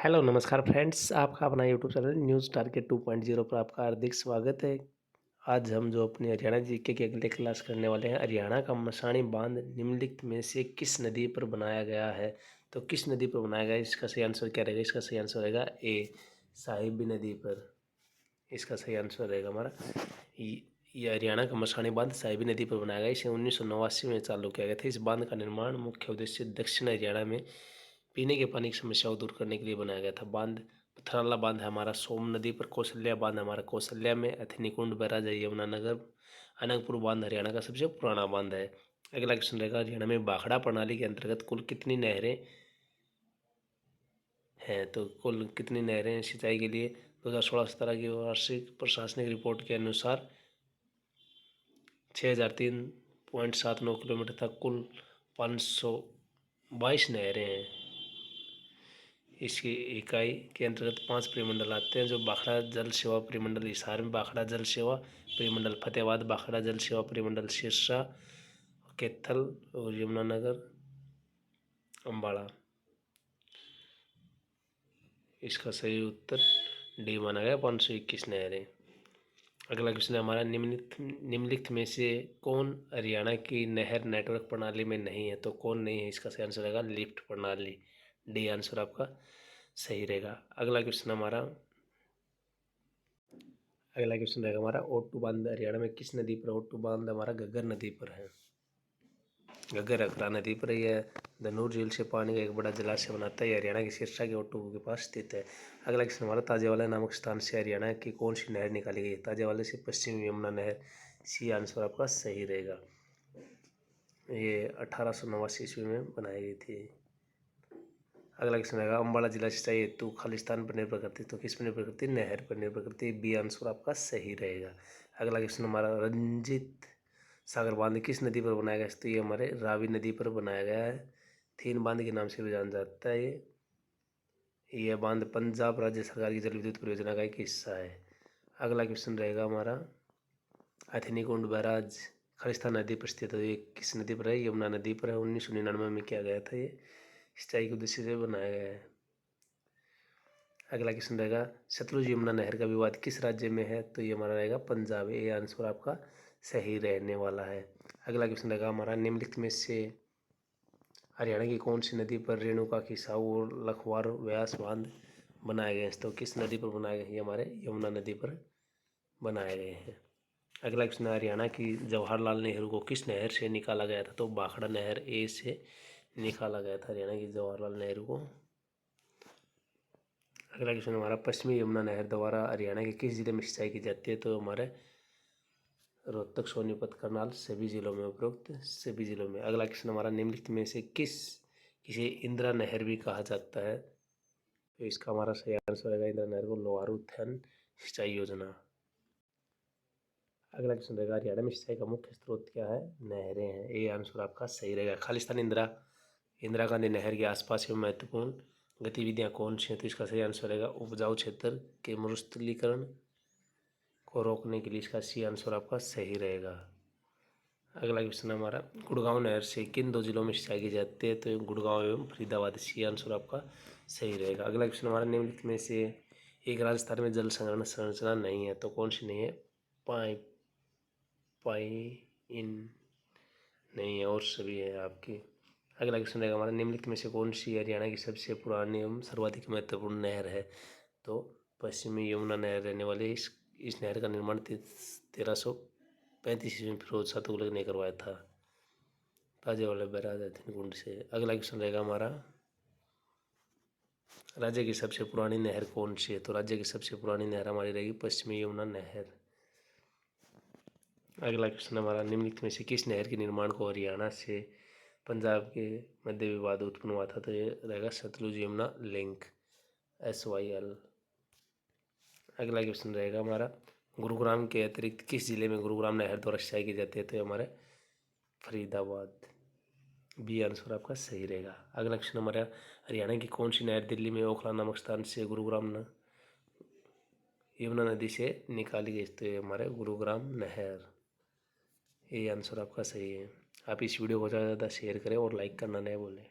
Hello नमस्कार friends, आपका अपना यूट्यूब चैनल न्यूज़ टारगेट 2.0 पर आपका हार्दिक स्वागत है। आज हम जो अपनी हरियाणा जीके की अगले क्लास करने वाले हैं, हरियाणा का मसाणी बांध निम्नलिखित में से किस नदी पर बनाया गया है। तो किस नदी पर बनाया गया है, इसका सही आंसर क्या रहेगा। इसका सही आंसर रहेगा ए, साहिबी नदी पर। इसका सही आंसर रहेगा हमारा ये हरियाणा का मसाणी बांध साहिबी नदी पर बनाया गया। इसे 1989 में चालू किया गया था। इस बांध का निर्माण मुख्य उद्देश्य दक्षिण हरियाणा में पीने के पानी की समस्या को दूर करने के लिए बनाया गया था। बांध पथराला बांध है हमारा सोम नदी पर। कौशल्या बांध हमारा कौशल्या में। अथनीकुंड बैराज है यमुनानगर। अनंगपुर बांध हरियाणा का सबसे पुराना बांध है। अगला क्वेश्चन रहेगा, हरियाणा में भाखड़ा प्रणाली के अंतर्गत कुल कितनी नहरें हैं। तो कुल कितनी नहरें सिंचाई के लिए 2016-17 की वार्षिक प्रशासनिक रिपोर्ट के अनुसार 6003.79 किलोमीटर तक कुल 522 नहरें हैं। इसकी इकाई के अंतर्गत 5 परिमंडल आते हैं, जो भाखड़ा जल सेवा परिमंडल हिसार में, भाखड़ा जल सेवा परिमंडल फतेहाबाद, भाखड़ा जल सेवा परिमंडल सिरसा, कैथल और यमुनानगर अम्बाड़ा। इसका सही उत्तर डी माना गया, 521 नहरें। अगला क्वेश्चन है हमारा, निम्नलिखित में से कौन हरियाणा की नहर नेटवर्क प्रणाली में नहीं है। तो कौन नहीं है, इसका सही आंसर रहेगा लिफ्ट प्रणाली। डी आंसर आपका सही रहेगा। अगला क्वेश्चन रहेगा हमारा, ओटू बांध हरियाणा में किस नदी पर। ओटू बांध हमारा घग्गर नदी पर है। घग्गर अखरा नदी पर यह धनूर झील से पानी का एक बड़ा जलाशय बनाता है। यह हरियाणा की सिरसा के ओटू के पास स्थित है। अगला क्वेश्चन हमारा, ताजेवाला नामक स्थान से हरियाणा की कौन सी नहर निकाली गई है। ताजेवाले से पश्चिमी यमुना नहर। सी आंसर आपका सही रहेगा। ये 1889 ईस्वी में बनाई गई थी। अगला क्वेश्चन रहेगा, अम्बाला जिला सिंचाई हेतु खालिस्तान पर निर्भर करती है। तो किस पर निर्भर करती है, नहर पर निर्भर करती है। बी आंसर आपका सही रहेगा। अगला क्वेश्चन हमारा, रंजीत सागर बांध किस नदी पर बनाया गया है। तो ये हमारे रावी नदी पर बनाया गया है। तीन बांध के नाम से भी जाना जाता है। ये बांध पंजाब राज्य सरकार की जल विद्युत परियोजना का एक हिस्सा है। अगला क्वेश्चन रहेगा हमारा, हथिनीकुंड बैराज खालिस्तान नदी पर स्थित है। ये किस नदी पर है, यमुना नदी पर है। 1999 में किया गया था। ये सिंचाई के उद्देश्य से बनाया गया है। अगला क्वेश्चन रहेगा, सतलुज यमुना नहर का विवाद किस राज्य में है। तो ये हमारा रहेगा पंजाब। ये आंसर आपका सही रहने वाला है। अगला क्वेश्चन रहेगा हमारा, निम्नलिखित में से हरियाणा की कौन सी नदी पर रेणुका खिसाऊ और लखवार व्यास बांध बनाए गए हैं। तो किस नदी पर बनाए गए हैं, ये हमारे यमुना नदी पर बनाए गए हैं। अगला क्वेश्चन है, हरियाणा की जवाहरलाल नेहरू को किस नहर से निकाला गया था। तो भाखड़ा नहर ए से निकाला गया था हरियाणा की जवाहरलाल नेहरू को। अगला क्वेश्चन हमारा, पश्चिमी यमुना नहर द्वारा हरियाणा के किस जिले में सिंचाई की जाती है। तो हमारे रोहतक, सोनीपत, करनाल सभी जिलों में, उपरोक्त सभी जिलों में। अगला क्वेश्चन हमारा, निम्नलिखित में से किसे इंदिरा नहर भी कहा जाता है। तो इसका हमारा सही आंसर रहेगा, इंदिरा नहर को लोहारू उत्थान सिंचाई योजना। अगला क्वेश्चन रहेगा, हरियाणा में सिंचाई का मुख्य स्रोत क्या है। नहरें हैं। ये आंसर आपका सही रहेगा। खालिस्तान इंदिरा गांधी नहर के आसपास में महत्वपूर्ण गतिविधियां कौन सी हैं। तो इसका सही आंसर रहेगा, उपजाऊ क्षेत्र के मरुस्थलीकरण को रोकने के लिए। इसका सी आंसर आपका सही रहेगा। अगला क्वेश्चन हमारा, गुड़गांव नहर से किन दो जिलों में सिंचाई की जाती है। तो गुड़गांव एवं फरीदाबाद। सी आंसर आपका सही रहेगा। अगला क्वेश्चन हमारा, निम्नलिखित में से एक राजस्थान में जल संग्रहण संरचना नहीं है। तो कौन सी नहीं है, पाइन नहीं है और सभी है आपकी। अगला क्वेश्चन रहेगा हमारा, निम्नलिखित में से कौन सी हरियाणा की सबसे पुरानी एवं सर्वाधिक महत्वपूर्ण नहर है। तो पश्चिमी यमुना नहर रहने वाली इस नहर का निर्माण 1335 ईस्वी में फिरोज शाह तुगलक ने करवाया था, ताजेवाला बैराज हथिनीकुंड से। अगला क्वेश्चन रहेगा हमारा, राज्य की सबसे पुरानी नहर कौन सी है। तो राज्य की सबसे पुरानी नहर हमारी रहेगी पश्चिमी यमुना नहर। अगला क्वेश्चन हमारा, निम्नलिखित में से किस नहर के निर्माण को हरियाणा से पंजाब के मध्य विवाद उत्पन्न हुआ था। तो ये रहेगा सतलुज यमुना लिंक, SYL। अगला क्वेश्चन रहेगा हमारा, गुरुग्राम के अतिरिक्त किस जिले में गुरुग्राम नहर द्वारा सिंचाई की जाती है। तो हमारे फरीदाबाद। बी आंसर आपका सही रहेगा। अगला क्वेश्चन हमारा, हरियाणा की कौन सी नहर दिल्ली में ओखला नामक स्थान से यमुना नदी से निकाली गई। तो ये हमारे गुरुग्राम नहर। ये आंसर आपका सही है। आप इस वीडियो को ज़्यादा से ज़्यादा शेयर करें और लाइक करना नहीं भूलें।